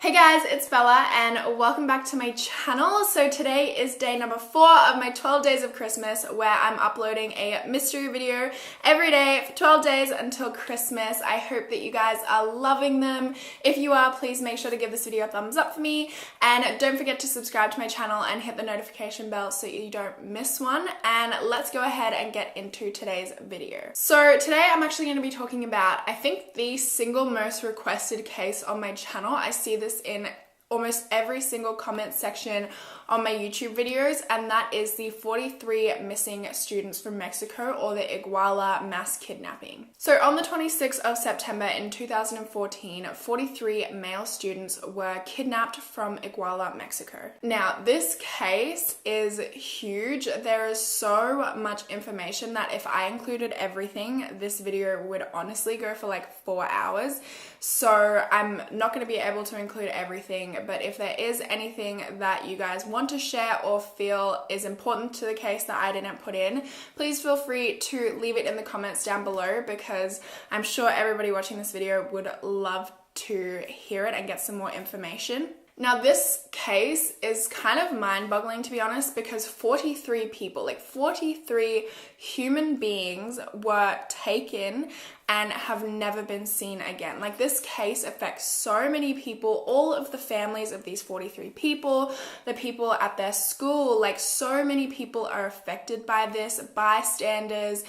Hey guys, it's Bella and welcome back to my channel. So today is day number 4 of my 12 days of Christmas where I'm uploading a mystery video every day for 12 days until Christmas. I hope that you guys are loving them. If you are, please make sure to give this video a thumbs up for me and don't forget to subscribe to my channel and hit the notification bell so you don't miss one. And let's go ahead and get into today's video. So today I'm actually going to be talking about, I think, the single most requested case on my channel. I see this in almost every single comment section on my YouTube videos, and that is the 43 missing students from Mexico, or the Iguala mass kidnapping. So on the 26th of September in 2014, 43 male students were kidnapped from Iguala, Mexico. Now, this case is huge. There is so much information that if I included everything, this video would honestly go for like 4 hours. So I'm not going to be able to include everything, but if there is anything that you guys want to share or feel is important to the case that I didn't put in, please feel free to leave it in the comments down below, because I'm sure everybody watching this video would love to hear it and get some more information. Now, this case is kind of mind-boggling, to be honest, because 43 people, like 43 human beings, were taken and have never been seen again. Like, this case affects so many people, all of the families of these 43 people, the people at their school, like so many people are affected by this, bystanders.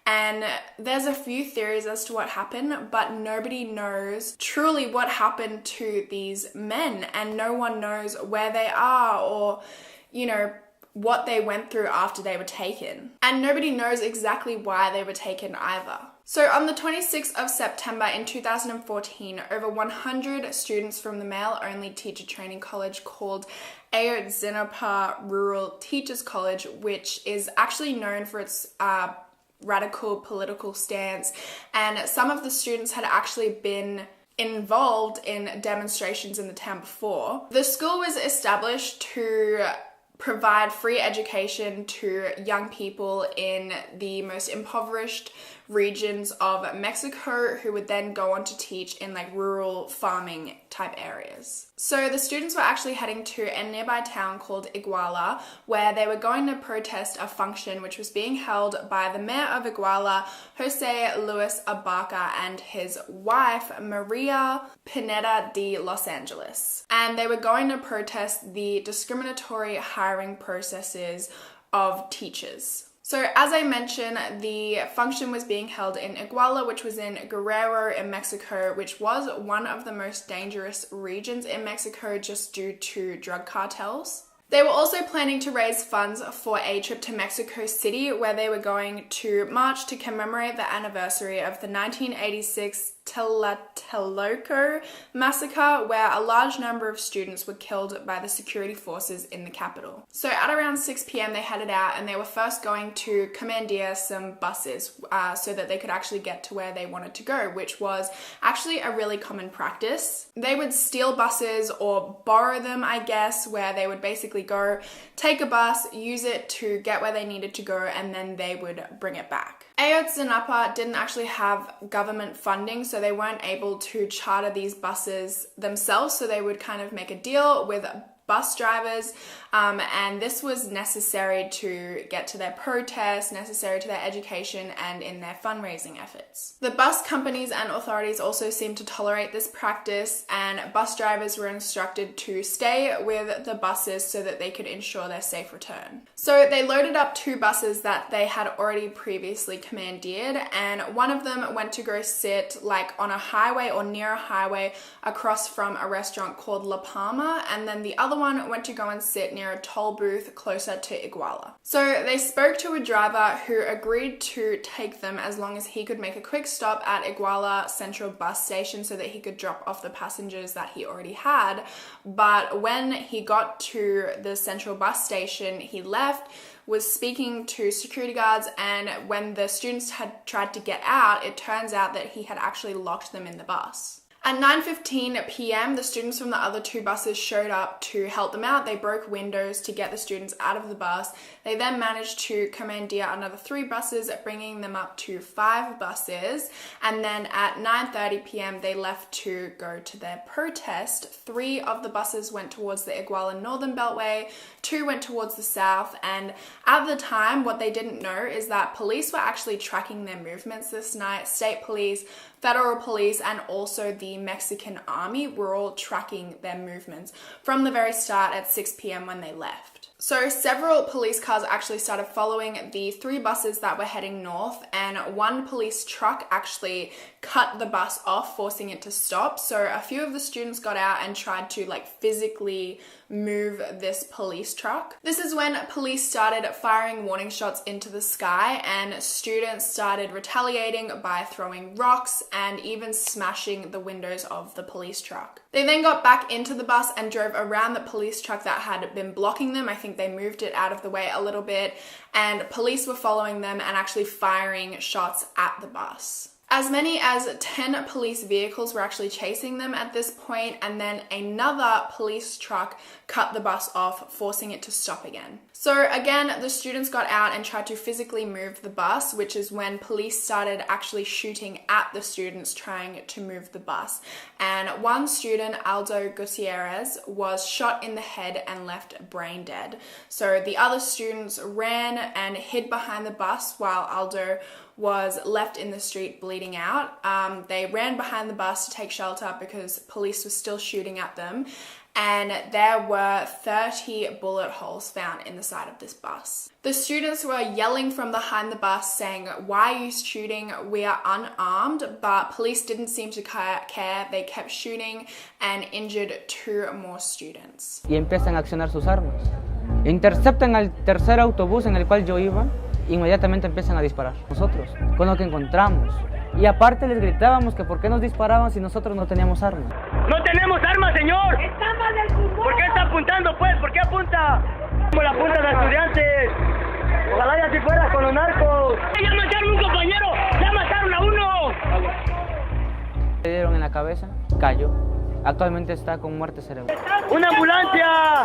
And there's a few theories as to what happened, but nobody knows truly what happened to these men, and no one knows where they are or, you know, what they went through after they were taken. And nobody knows exactly why they were taken either. So on the 26th of September in 2014, over 100 students from the male-only teacher training college called Ayotzinapa Rural Teachers College, which is actually known for its radical political stance, and some of the students had actually been involved in demonstrations in the town before. The school was established to provide free education to young people in the most impoverished regions of Mexico, who would then go on to teach in like rural farming type areas. So the students were actually heading to a nearby town called Iguala, where they were going to protest a function which was being held by the mayor of Iguala, Jose Luis Abarca, and his wife, Maria Pineda de Los Angeles. And they were going to protest the discriminatory hiring processes of teachers. So as I mentioned, the function was being held in Iguala, which was in Guerrero in Mexico, which was one of the most dangerous regions in Mexico just due to drug cartels. They were also planning to raise funds for a trip to Mexico City, where they were going to march to commemorate the anniversary of the 1986 Tlatelolco massacre, where a large number of students were killed by the security forces in the capital. So at around 6 p.m. they headed out, and they were first going to commandeer some buses so that they could actually get to where they wanted to go, which was actually a really common practice. They would steal buses or borrow them, I guess, where they would basically go, take a bus, use it to get where they needed to go, and then they would bring it back. Ayotzinapa didn't actually have government funding, so they weren't able to charter these buses themselves, so they would kind of make a deal with bus drivers, and this was necessary to get to their protests, necessary to their education, and in their fundraising efforts. The bus companies and authorities also seemed to tolerate this practice, and bus drivers were instructed to stay with the buses so that they could ensure their safe return. So they loaded up 2 buses that they had already previously commandeered, and one of them went to go sit like on a highway or near a highway across from a restaurant called La Palma, and then the other one went to go and sit near a toll booth closer to Iguala. So they spoke to a driver who agreed to take them as long as he could make a quick stop at Iguala Central bus station so that he could drop off the passengers that he already had. But when he got to the central bus station, he left, was speaking to security guards, and when the students had tried to get out, it turns out that he had actually locked them in the bus. At 9:15 p.m, the students from the other two buses showed up to help them out. They broke windows to get the students out of the bus. They then managed to commandeer another 3 buses, bringing them up to 5 buses. And then at 9:30 p.m, they left to go to their protest. 3 of the buses went towards the Iguala Northern Beltway, 2 went towards the south. And at the time, what they didn't know is that police were actually tracking their movements this night. State police, federal police, and also the Mexican army were all tracking their movements from the very start at 6 p.m. when they left. So several police cars actually started following the 3 buses that were heading north, and 1 police truck actually cut the bus off, forcing it to stop. So a few of the students got out and tried to physically move this police truck. This is when police started firing warning shots into the sky, and students started retaliating by throwing rocks and even smashing the windows of the police truck. They then got back into the bus and drove around the police truck that had been blocking them. I think they moved it out of the way a little bit, and police were following them and actually firing shots at the bus. As many as 10 police vehicles were actually chasing them at this point, and then another police truck cut the bus off, forcing it to stop again. So again, the students got out and tried to physically move the bus, which is when police started actually shooting at the students trying to move the bus. And one student, Aldo Gutierrez, was shot in the head and left brain dead. So the other students ran and hid behind the bus while Aldo was left in the street bleeding out. They ran behind the bus to take shelter because police were still shooting at them, and there were 30 bullet holes found in the side of this bus. The students were yelling from behind the bus saying, "Why are you shooting? We are unarmed," but police didn't seem to care. They kept shooting and injured 2 more students. Y empiezan a accionar sus armas. Interceptan al tercer autobús en el cual yo iba. Inmediatamente empiezan a disparar. Nosotros, con lo que encontramos. Y aparte les gritábamos que por qué nos disparaban si nosotros no teníamos armas. ¡No tenemos armas, señor! ¡Está mal el fútbol! ¿Por qué está apuntando, pues? ¿Por qué apunta? Como la punta de estudiantes. Ojalá ya si fuera con los narcos. ¡Ya mataron a un compañero! ¡Ya mataron a uno! Le dieron en la cabeza, cayó. Actualmente está con muerte cerebral. ¡Una ambulancia!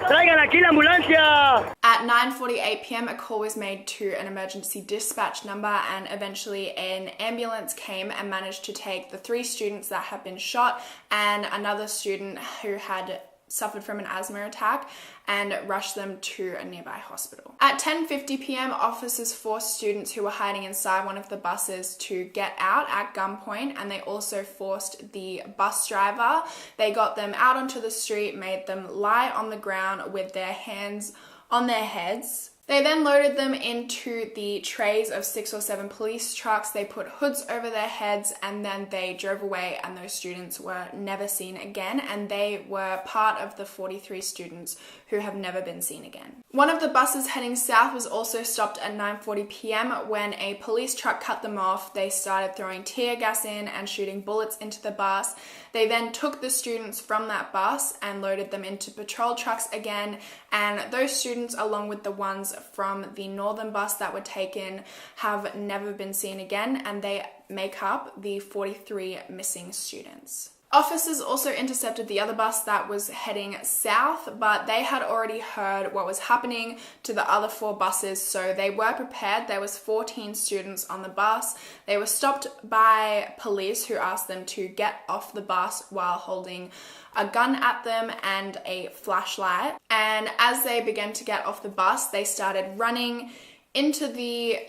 ¡Traigan aquí la ambulancia! At 9:48 p.m, a call was made to an emergency dispatch number, and eventually an ambulance came and managed to take the 3 students that had been shot and another student who had suffered from an asthma attack and rushed them to a nearby hospital. At 10:50 p.m, officers forced students who were hiding inside one of the buses to get out at gunpoint, and they also forced the bus driver. They got them out onto the street, made them lie on the ground with their hands on their heads. They then loaded them into the trays of 6 or 7 police trucks. They put hoods over their heads, and then they drove away, and those students were never seen again, and they were part of the 43 students who have never been seen again. One of the buses heading south was also stopped at 9:40 p.m. when a police truck cut them off. They started throwing tear gas in and shooting bullets into the bus. They then took the students from that bus and loaded them into patrol trucks again, and those students, along with the ones from the northern bus that were taken, have never been seen again, and they make up the 43 missing students. Officers also intercepted the other bus that was heading south, but they had already heard what was happening to the other 4 buses, so they were prepared. There was 14 students on the bus. They were stopped by police who asked them to get off the bus while holding a gun at them and a flashlight. And as they began to get off the bus, they started running into the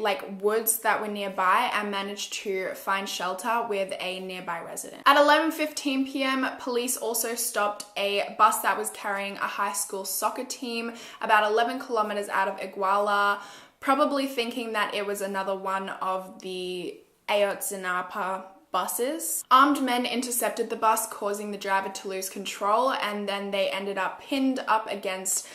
woods that were nearby and managed to find shelter with a nearby resident. At 11:15 p.m, police also stopped a bus that was carrying a high school soccer team about 11 kilometers out of Iguala, probably thinking that it was another one of the Ayotzinapa buses. Armed men intercepted the bus, causing the driver to lose control, and then they ended up pinned up against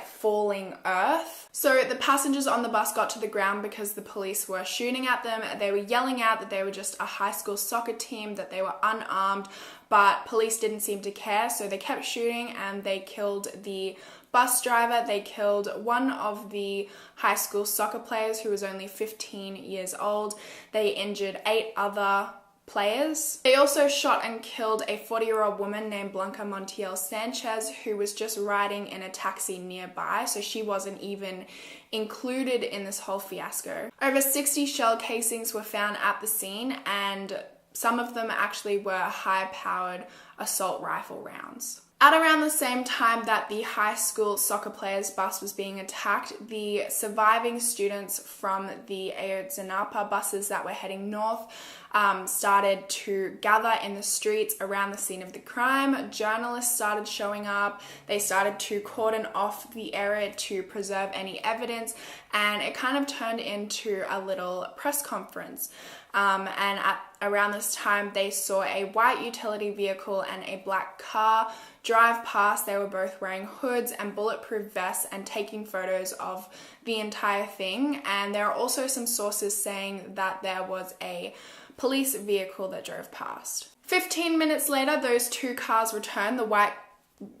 falling earth. So the passengers on the bus got to the ground because the police were shooting at them. They were yelling out that they were just a high school soccer team, that they were unarmed, but police didn't seem to care, so they kept shooting and they killed the bus driver. They killed one of the high school soccer players who was only 15 years old. They injured 8 other players. They also shot and killed a 40-year-old woman named Blanca Montiel Sanchez, who was just riding in a taxi nearby, so she wasn't even included in this whole fiasco. Over 60 shell casings were found at the scene, and some of them actually were high-powered assault rifle rounds. At around the same time that the high school soccer players' bus was being attacked, the surviving students from the Ayotzinapa buses that were heading north started to gather in the streets around the scene of the crime. Journalists started showing up. They started to cordon off the area to preserve any evidence, and it kind of turned into a little press conference. And at around this time, they saw a white utility vehicle and a black car drive past. They were both wearing hoods and bulletproof vests and taking photos of the entire thing. And there are also some sources saying that there was a police vehicle that drove past. 15 minutes later, those two cars returned, the white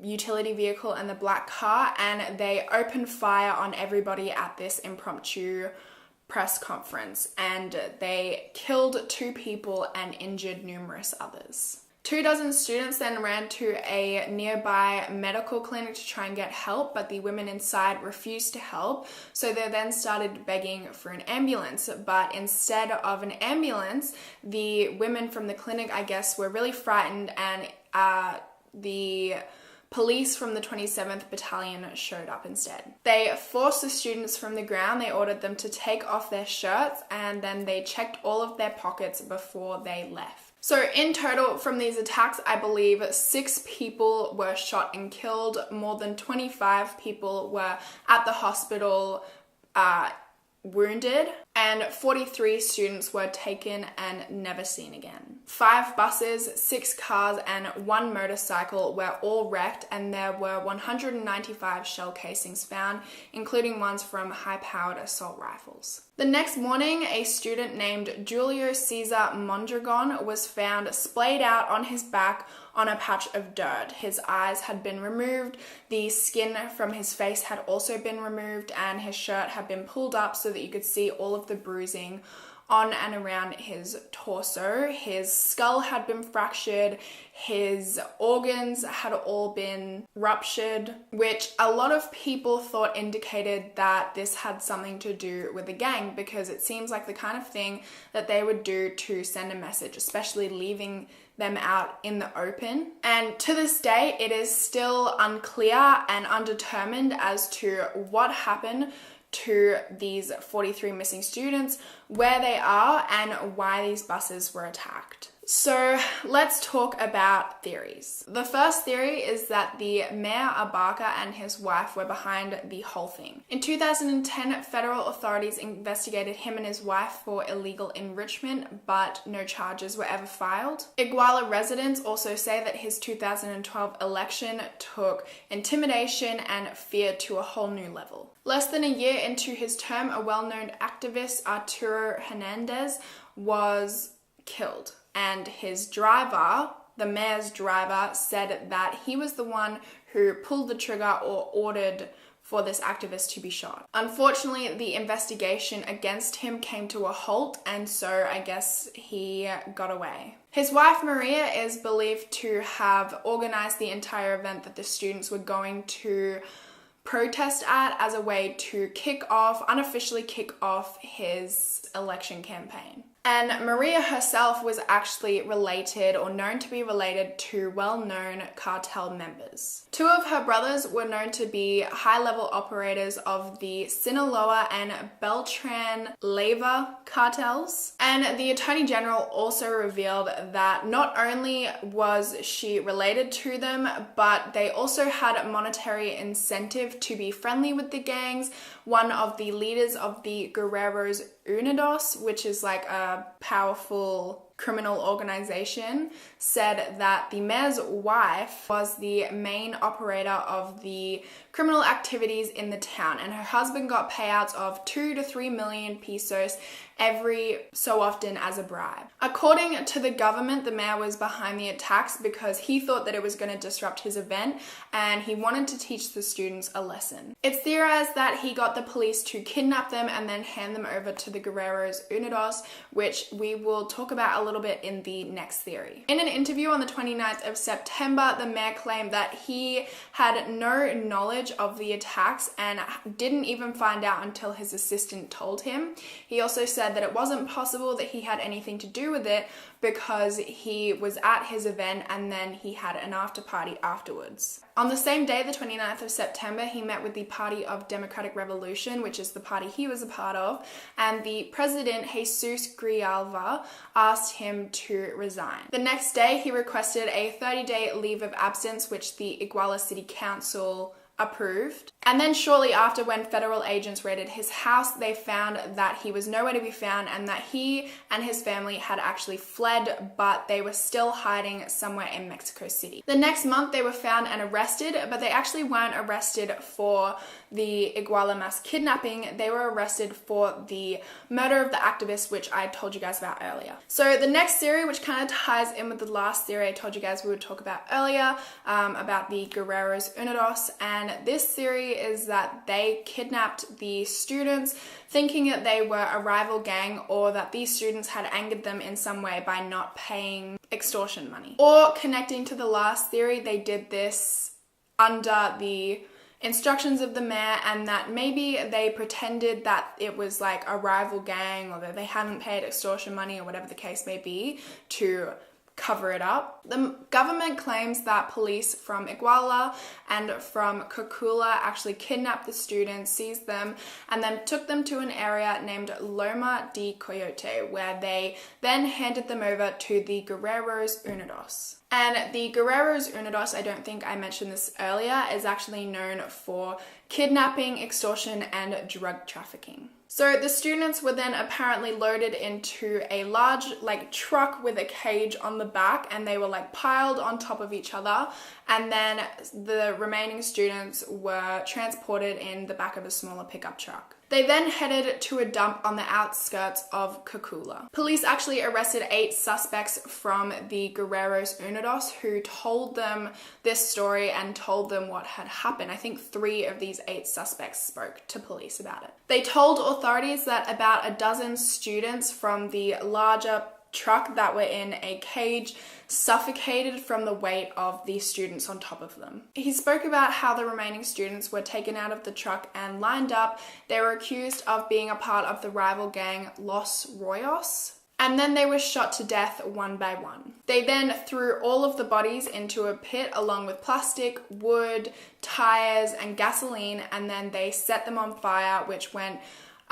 utility vehicle and the black car, and they opened fire on everybody at this impromptu press conference, and they killed 2 people and injured numerous others. 24 students then ran to a nearby medical clinic to try and get help, but the women inside refused to help, so they then started begging for an ambulance. But instead of an ambulance, the women from the clinic, I guess, were really frightened, and the police from the 27th Battalion showed up instead. They forced the students from the ground. They ordered them to take off their shirts, and then they checked all of their pockets before they left. So in total, from these attacks, I believe 6 people were shot and killed. More than 25 people were at the hospital wounded, and 43 students were taken and never seen again. 5 buses, 6 cars, and 1 motorcycle were all wrecked, and there were 195 shell casings found, including ones from high-powered assault rifles. The next morning, a student named Julio Cesar Mondragon was found splayed out on his back on a patch of dirt. His eyes had been removed, the skin from his face had also been removed, and his shirt had been pulled up so that you could see all of the bruising on and around his torso. His skull had been fractured, his organs had all been ruptured, which a lot of people thought indicated that this had something to do with the gang, because it seems like the kind of thing that they would do to send a message, especially leaving them out in the open. And to this day, it is still unclear and undetermined as to what happened to these 43 missing students, where they are, and why these buses were attacked. So let's talk about theories. The first theory is that the Mayor Abarca and his wife were behind the whole thing. In 2010, federal authorities investigated him and his wife for illegal enrichment, but no charges were ever filed. Iguala residents also say that his 2012 election took intimidation and fear to a whole new level. Less than a year into his term, a well-known activist, Arturo Hernandez, was killed. And his driver, the mayor's driver, said that he was the one who pulled the trigger or ordered for this activist to be shot. Unfortunately, the investigation against him came to a halt, and so I guess he got away. His wife, Maria, is believed to have organized the entire event that the students were going to protest at as a way to unofficially kick off his election campaign. And Maria herself was actually related, or known to be related, to well-known cartel members. 2 of her brothers were known to be high-level operators of the Sinaloa and Beltran Leyva cartels. And the Attorney General also revealed that not only was she related to them, but they also had a monetary incentive to be friendly with the gangs. One of the leaders of the Guerreros Unidos, which is like a powerful criminal organization, said that the mayor's wife was the main operator of the criminal activities in the town, and her husband got payouts of 2 to 3 million pesos every so often as a bribe. According to the government, the mayor was behind the attacks because he thought that it was going to disrupt his event, and he wanted to teach the students a lesson. It's theorized that he got the police to kidnap them and then hand them over to the Guerreros Unidos, which we will talk about a little bit in the next theory. In an interview on the 29th of September, the mayor claimed that he had no knowledge of the attacks and didn't even find out until his assistant told him. He also said that it wasn't possible that he had anything to do with it because he was at his event and then he had an after party afterwards. On the same day, the 29th of September, he met with the Party of Democratic Revolution, which is the party he was a part of, and the president, Jesus Grijalva, asked him to resign. The next day, he requested a 30-day leave of absence, which the Iguala City Council approved. And then shortly after, when federal agents raided his house, they found that he was nowhere to be found and that he and his family had actually fled, but they were still hiding somewhere in Mexico City. The next month, they were found and arrested, but they actually weren't arrested for the Iguala mass kidnapping. They were arrested for the murder of the activist, which I told you guys about earlier. So the next theory, which kind of ties in with the last theory I told you guys we would talk about earlier, about the Guerreros Unidos, and this theory is that they kidnapped the students thinking that they were a rival gang or that these students had angered them in some way by not paying extortion money. Or connecting to the last theory, they did this under the instructions of the mayor, and that maybe they pretended that it was like a rival gang or that they hadn't paid extortion money or whatever the case may be to cover it up. The government claims that police from Iguala and from Cocula actually kidnapped the students, seized them, and then took them to an area named Loma de Coyote, where they then handed them over to the Guerreros Unidos. And the Guerreros Unidos, I don't think I mentioned this earlier, is actually known for kidnapping, extortion, and drug trafficking. So the students were then apparently loaded into a large truck with a cage on the back, and they were piled on top of each other, and then the remaining students were transported in the back of a smaller pickup truck. They then headed to a dump on the outskirts of Cocula. Police actually arrested 8 suspects from the Guerreros Unidos who told them this story and told them what had happened. I think 3 of these 8 suspects spoke to police about it. They told authorities that about a dozen students from the larger truck that were in a cage suffocated from the weight of the students on top of them. He spoke about how the remaining students were taken out of the truck and lined up. They were accused of being a part of the rival gang Los Royos, and then they were shot to death one by one. They then threw all of the bodies into a pit along with plastic, wood, tires, and gasoline, and then they set them on fire, which went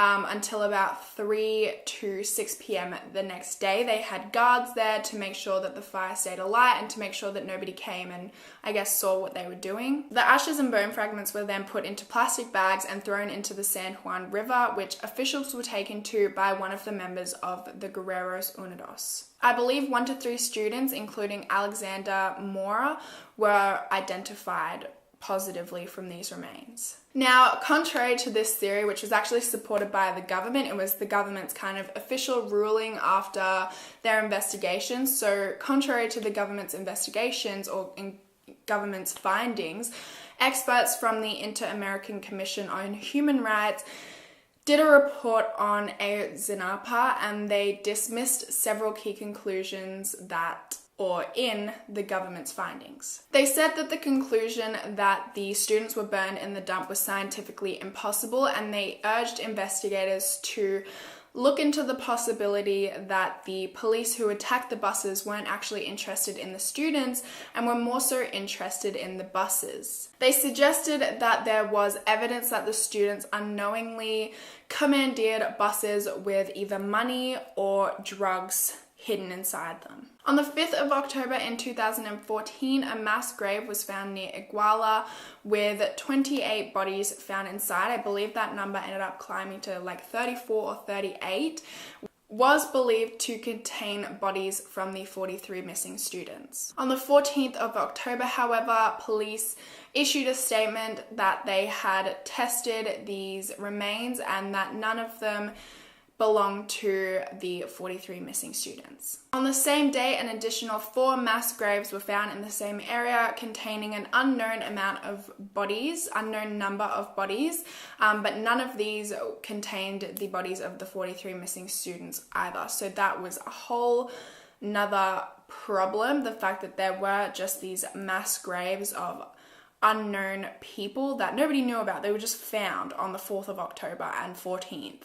until about 3 to 6 p.m. the next day. They had guards there to make sure that the fire stayed alight and to make sure that nobody came and, I guess, saw what they were doing. The ashes and bone fragments were then put into plastic bags and thrown into the San Juan River, which officials were taken to by one of the members of the Guerreros Unidos. I believe 1 to 3 students, including Alexander Mora, were identified positively from these remains. Now, contrary to this theory, which was actually supported by the government, it was the government's kind of official ruling after their investigations. So contrary to the government's investigations or government's findings, experts from the Inter-American Commission on Human Rights did a report on Ayotzinapa, and they dismissed several key conclusions in the government's findings. They said that the conclusion that the students were burned in the dump was scientifically impossible, and they urged investigators to look into the possibility that the police who attacked the buses weren't actually interested in the students and were more so interested in the buses. They suggested that there was evidence that the students unknowingly commandeered buses with either money or drugs hidden inside them. On the 5th of October in 2014, a mass grave was found near Iguala with 28 bodies found inside. I believe that number ended up climbing to 34 or 38. Was believed to contain bodies from the 43 missing students. On the 14th of October, however, police issued a statement that they had tested these remains and that none of them belonged to the 43 missing students. On the same day, an additional 4 mass graves were found in the same area containing an unknown number of bodies, but none of these contained the bodies of the 43 missing students either. So that was a whole another problem, the fact that there were just these mass graves of unknown people that nobody knew about. They were just found on the 4th of October and 14th.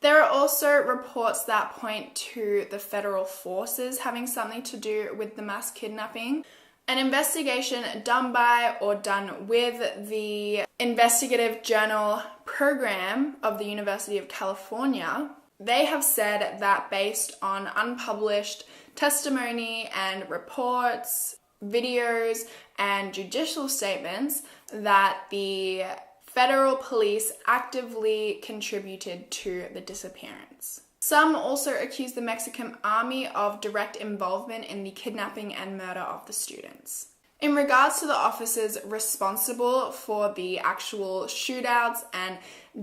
There are also reports that point to the federal forces having something to do with the mass kidnapping. An investigation done by or done with the Investigative Journal program of the University of California, they have said that based on unpublished testimony and reports, videos, and judicial statements, that the federal police actively contributed to the disappearance. Some also accuse the Mexican army of direct involvement in the kidnapping and murder of the students. In regards to the officers responsible for the actual shootouts and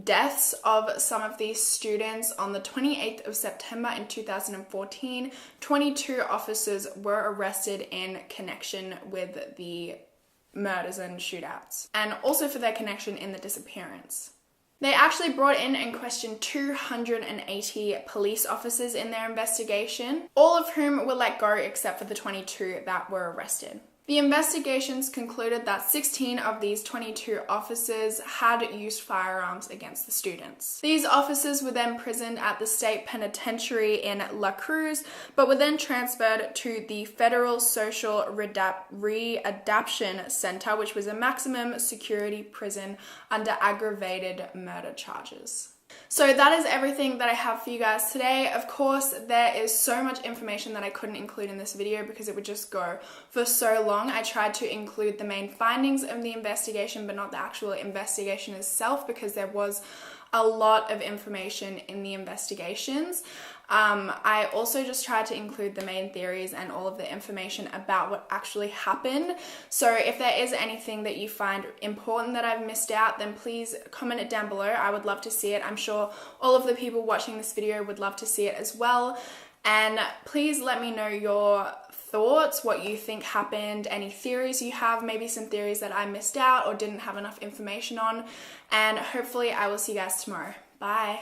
deaths of some of these students, on the 28th of September in 2014, 22 officers were arrested in connection with the murders and shootouts, and also for their connection in the disappearance. They actually brought in and questioned 280 police officers in their investigation, all of whom were let go except for the 22 that were arrested. The investigations concluded that 16 of these 22 officers had used firearms against the students. These officers were then imprisoned at the state penitentiary in La Cruz, but were then transferred to the Federal Social Readaptation Center, which was a maximum security prison under aggravated murder charges. So that is everything that I have for you guys today. Of course, there is so much information that I couldn't include in this video because it would just go for so long. I tried to include the main findings of the investigation, but not the actual investigation itself, because there was a lot of information in the investigations. I also just tried to include the main theories and all of the information about what actually happened. So if there is anything that you find important that I've missed out, then please comment it down below. I would love to see it. I'm sure all of the people watching this video would love to see it as well. And please let me know your thoughts, what you think happened, any theories you have, maybe some theories that I missed out or didn't have enough information on. And hopefully I will see you guys tomorrow. Bye.